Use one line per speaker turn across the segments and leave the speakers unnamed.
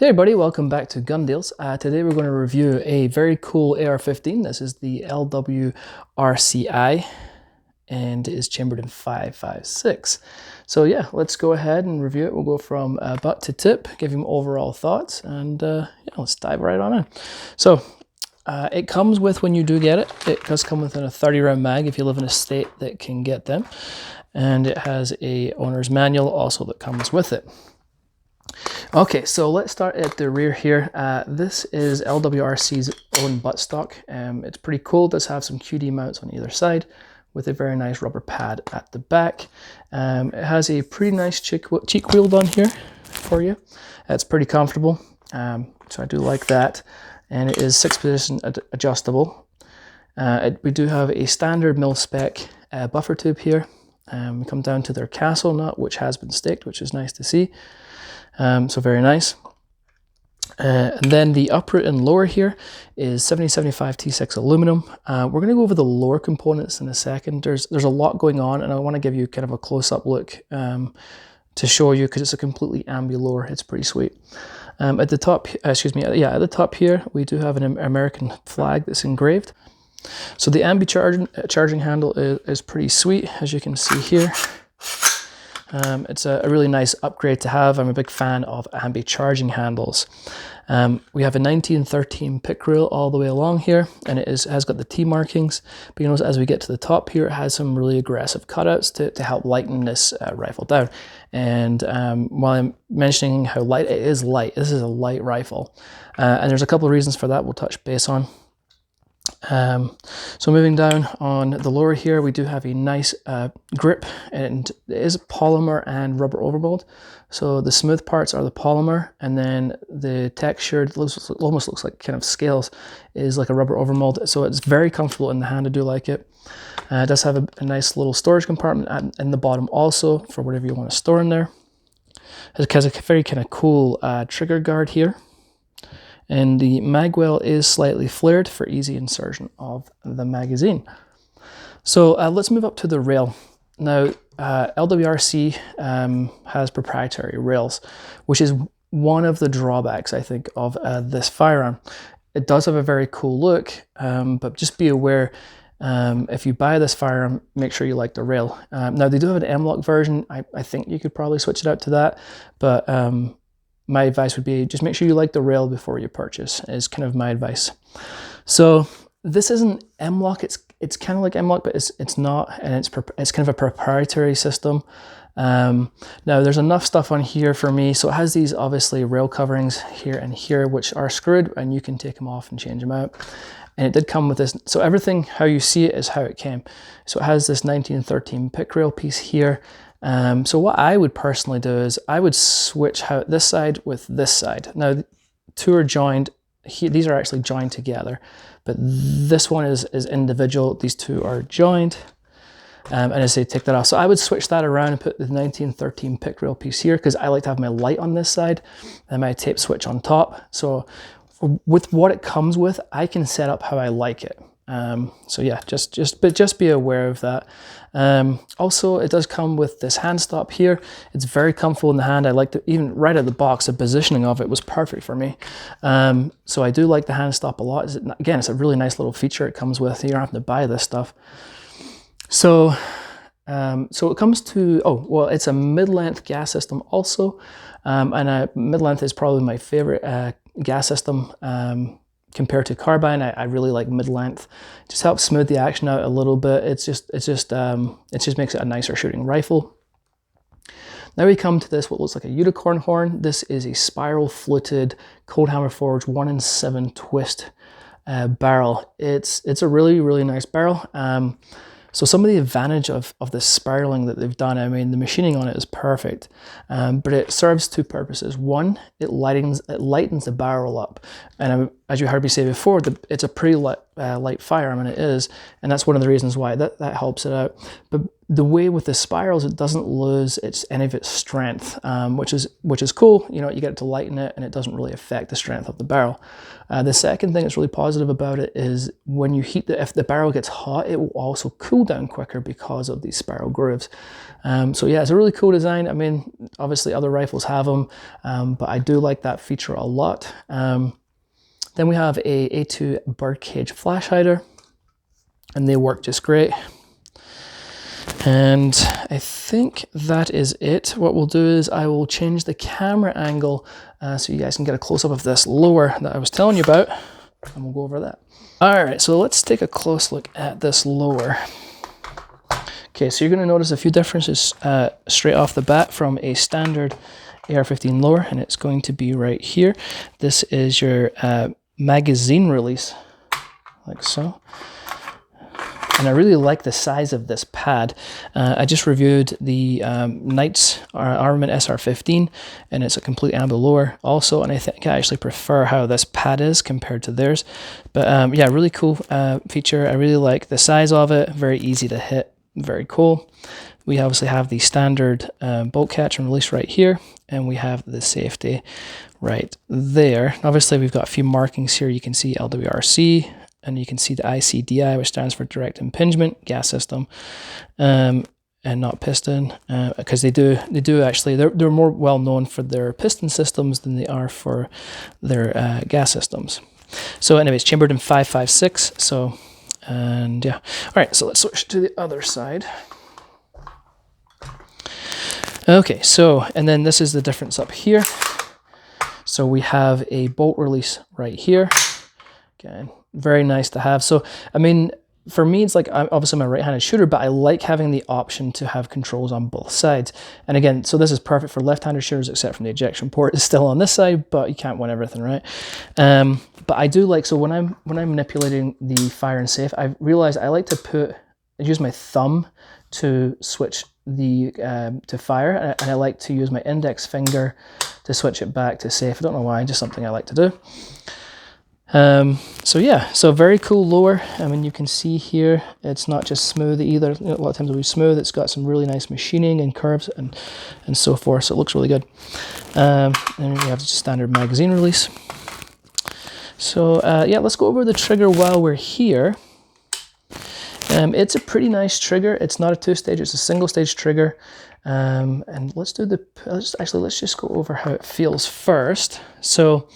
Hey everybody, welcome back to Gun Deals. Today we're going to review a very cool AR-15. This is the LWRCI and it is chambered in 5.56. So yeah, let's go ahead and review it. We'll go from butt to tip, give you overall thoughts, and yeah, let's dive right on in. So it comes with, when you do get it, it does come with a 30 round mag if you live in a state that can get them. And it has a owner's manual also that comes with it. Okay, so let's start at the rear here. This is LWRC's own buttstock. It's pretty cool. It does have some QD mounts on either side with a very nice rubber pad at the back. It has a pretty nice cheek wheel done here for you. It's pretty comfortable, so I do like that. And it is 6-position adjustable. We do have a standard mil-spec buffer tube here. We come down to their castle nut, which has been staked, which is nice to see. So very nice. And then the upright and lower here is 7075 T6 aluminum. We're going to go over the lower components in a second. There's a lot going on, and I want to give you kind of a close-up look to show you, because it's a completely Ambi lower. It's pretty sweet. At the top, at the top here, we do have an American flag that's engraved. So the Ambi charging handle is pretty sweet, as you can see here. It's a really nice upgrade to have. I'm a big fan of Ambi charging handles. We have a 1913 pick rail all the way along here, and it has got the T markings. But you notice as we get to the top here, it has some really aggressive cutouts to help lighten this rifle down. And while I'm mentioning how light, it is light. This is a light rifle. And there's a couple of reasons for that we'll touch base on. So moving down on the lower here, we do have a nice grip, and it is polymer and rubber overmold. So the smooth parts are the polymer, and then the textured, almost looks like kind of scales, is like a rubber overmold. So it's very comfortable in the hand. I do like it. It does have a nice little storage compartment in the bottom also for whatever you want to store in there. It has a very kind of cool trigger guard here. And the mag well is slightly flared for easy insertion of the magazine. So let's move up to the rail. Now, LWRC has proprietary rails, which is one of the drawbacks, I think, of this firearm. It does have a very cool look, but just be aware, if you buy this firearm, make sure you like the rail. Now, they do have an M-LOK version. I think you could probably switch it out to that, but my advice would be just make sure you like the rail before you purchase, is kind of my advice. So this isn't M-LOK, it's kind of like M-LOK, but it's not, and it's kind of a proprietary system. Now there's enough stuff on here for me. So it has these obviously rail coverings here and here, which are screwed, and you can take them off and change them out. And it did come with this, so everything how you see it is how it came. So it has this 1913 pick rail piece here. So what I would personally do is I would switch this side with this side. Now, two are joined. These are actually joined together, but this one is individual. These two are joined, and I say take that off. So I would switch that around and put the 1913 pick rail piece here, because I like to have my light on this side and my tape switch on top. So with what it comes with, I can set up how I like it. So yeah, just be aware of that. Also, it does come with this hand stop here. It's very comfortable in the hand. I like to, even right out of the box, the positioning of it was perfect for me. So I do like the hand stop a lot. Again, it's a really nice little feature it comes with. You don't have to buy this stuff. So it comes to, it's a mid-length gas system also. And mid-length is probably my favorite gas system. Compared to carbine, I really like mid-length. Just helps smooth the action out a little bit. It just makes it a nicer shooting rifle. Now we come to this, what looks like a unicorn horn. This is a spiral fluted Cold Hammer Forge 1-in-7 twist barrel. It's a really, really nice barrel. So some of the advantage of this spiraling that they've done, I mean, the machining on it is perfect, but it serves two purposes. One, it lightens the barrel up, and as you heard me say before, it's a pretty light firearm, and it is, and that's one of the reasons why that helps it out. But the way with the spirals, it doesn't lose any of its strength, which is cool. You know, you get to lighten it, and it doesn't really affect the strength of the barrel. The second thing that's really positive about it is when you heat if the barrel gets hot, it will also cool down quicker because of these spiral grooves. So yeah, it's a really cool design. I mean, obviously other rifles have them, but I do like that feature a lot. Then we have a A2 birdcage flash hider, and they work just great. And I think that is it. What we'll do is I will change the camera angle so you guys can get a close-up of this lower that I was telling you about, and we'll go over that. All right, so let's take a close look at this lower. Okay, so you're going to notice a few differences straight off the bat from a standard AR-15 lower, and it's going to be right here. This is your magazine release, like so. And I really like the size of this pad. I just reviewed the Knights Armament SR-15, and it's a complete Ambi lower also, and I think I actually prefer how this pad is compared to theirs. But yeah, really cool feature. I really like the size of it, very easy to hit, very cool. We obviously have the standard bolt catch and release right here, and we have the safety right there. Obviously, we've got a few markings here. You can see LWRC, and you can see the ICDI, which stands for direct impingement gas system, and not piston, because they do actually, they're more well known for their piston systems than they are for their gas systems. So anyways, chambered in 5.56. So, and yeah. All right, so let's switch to the other side. Okay, so, and then this is the difference up here. So we have a bolt release right here. Again, very nice to have. So, I mean, for me, it's like, I'm obviously a right-handed shooter, but I like having the option to have controls on both sides. And again, so this is perfect for left-handed shooters, except from the ejection port is still on this side, but you can't win everything, right? But I do like, so when I'm manipulating the fire and safe, I realized I like to use my thumb to switch the to fire, and I like to use my index finger to switch it back to safe. I don't know why, just something I like to do. So yeah, so very cool lower. I mean, you can see here, it's not just smooth either. You know, a lot of times it'll be smooth. It's got some really nice machining and curves and so forth. So it looks really good. And we have just standard magazine release. So yeah, let's go over the trigger while we're here. It's a pretty nice trigger. It's not a two-stage, it's a single-stage trigger. And let's just go over how it feels first. So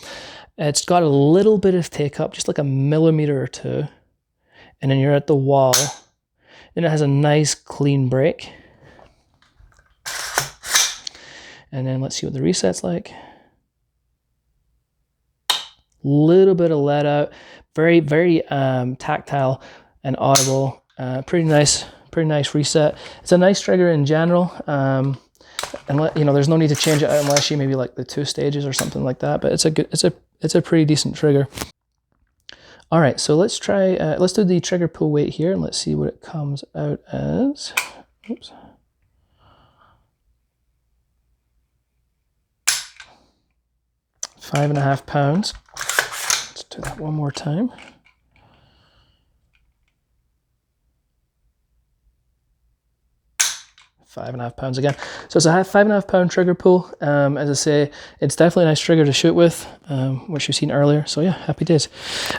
it's got a little bit of take-up, just like a millimeter or two. And then you're at the wall. Then it has a nice clean break. And then let's see what the reset's like. Little bit of let out. Very, very tactile and audible. Pretty nice reset. It's a nice trigger in general. And you know, there's no need to change it out unless you maybe like the 2 stages or something like that. But it's a pretty decent trigger. All right, so let's try. Let's do the trigger pull weight here, and let's see what it comes out as. Oops. £5.5 pounds. Let's do that one more time. 5.5 pounds again. So it's a 5.5 pound trigger pull. As I say, it's definitely a nice trigger to shoot with, which you've seen earlier. So yeah, happy days.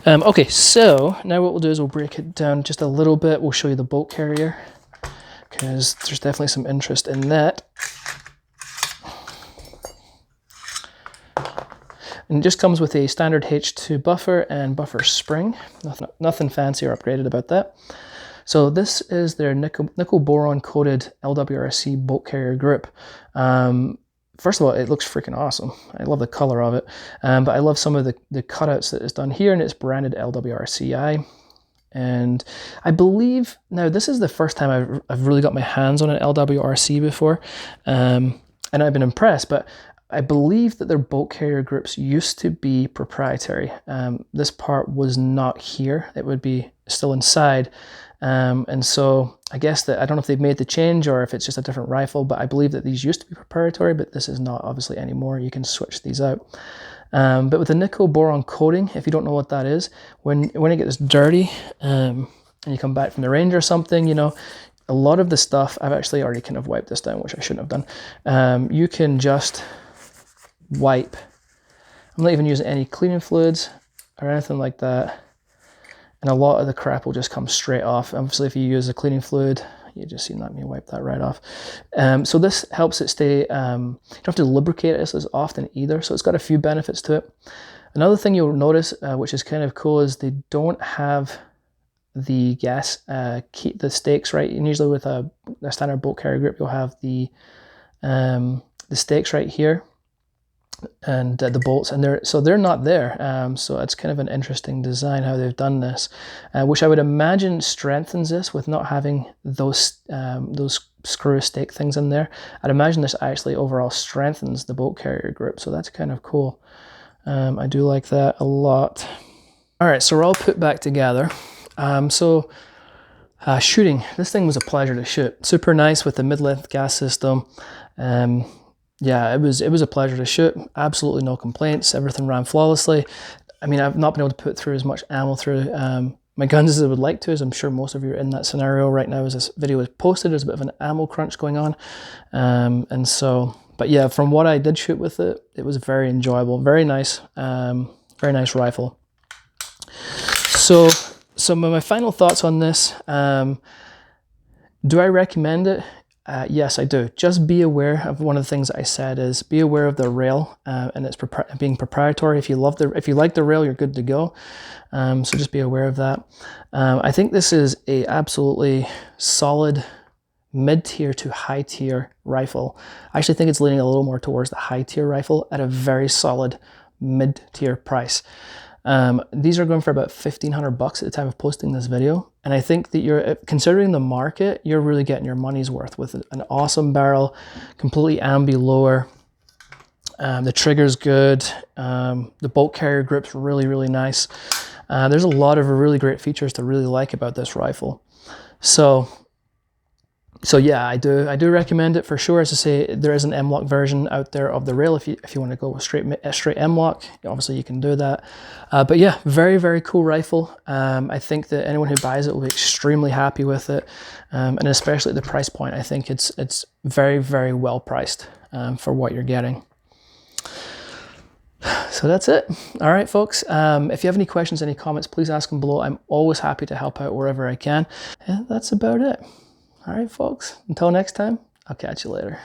Okay, so now what we'll do is we'll break it down just a little bit. We'll show you the bolt carrier, because there's definitely some interest in that. And it just comes with a standard H2 buffer and buffer spring. Nothing fancy or upgraded about that. So this is their nickel boron coated LWRC bolt carrier grip. First of all, it looks freaking awesome. I love the color of it. But I love some of the cutouts that it's done here, and it's branded LWRCI. And I believe, now this is the first time I've really got my hands on an LWRC before. And I've been impressed, but I believe that their bolt carrier grips used to be proprietary. This part was not here. It would be still inside. And so I guess that, I don't know if they've made the change or if it's just a different rifle, but I believe that these used to be proprietary, but this is not obviously anymore. You can switch these out. But with the nickel boron coating, if you don't know what that is, when it gets dirty and you come back from the range or something, you know, a lot of the stuff, I've actually already kind of wiped this down, which I shouldn't have done. You can just wipe. I'm not even using any cleaning fluids or anything like that. And a lot of the crap will just come straight off. Obviously, if you use a cleaning fluid, you just seen that, me wipe that right off. So this helps it stay, you don't have to lubricate it as often either. So it's got a few benefits to it. Another thing you'll notice, which is kind of cool, is they don't have the gas, the stakes, right? And usually with a standard bolt carrier grip, you'll have the stakes right here, and the bolts, and they're not there. So it's kind of an interesting design how they've done this, which I would imagine strengthens this with not having those screw stake things in there. I'd imagine this actually overall strengthens the bolt carrier grip, so that's kind of cool. I do like that a lot. All right, so we're all put back together. Shooting, this thing was a pleasure to shoot. Super nice with the mid-length gas system. Yeah, it was a pleasure to shoot. Absolutely no complaints. Everything ran flawlessly. I mean, I've not been able to put through as much ammo through my guns as I would like to, as I'm sure most of you are in that scenario right now as this video is posted. There's a bit of an ammo crunch going on. And so, but yeah, from what I did shoot with it, it was very enjoyable. Very nice rifle. So my final thoughts on this, do I recommend it? Yes, I do. Just be aware of one of the things that I said is be aware of the rail and it's being proprietary. If you like the rail, you're good to go. So just be aware of that. I think this is a absolutely solid mid-tier to high-tier rifle. I actually think it's leaning a little more towards the high-tier rifle at a very solid mid-tier price. These are going for about $1,500 at the time of posting this video. And I think that you're, considering the market, you're really getting your money's worth with an awesome barrel, completely Ambi lower. The trigger's good. The bolt carrier grip's really, really nice. There's a lot of really great features to really like about this rifle. So yeah, I do recommend it for sure. As I say, there is an M-LOK version out there of the rail if you want to go with straight M-LOK. Obviously, you can do that. But yeah, very, very cool rifle. I think that anyone who buys it will be extremely happy with it, and especially at the price point. I think it's very, very well priced for what you're getting. So that's it. All right, folks. If you have any questions, any comments, please ask them below. I'm always happy to help out wherever I can. And that's about it. All right, folks, until next time, I'll catch you later.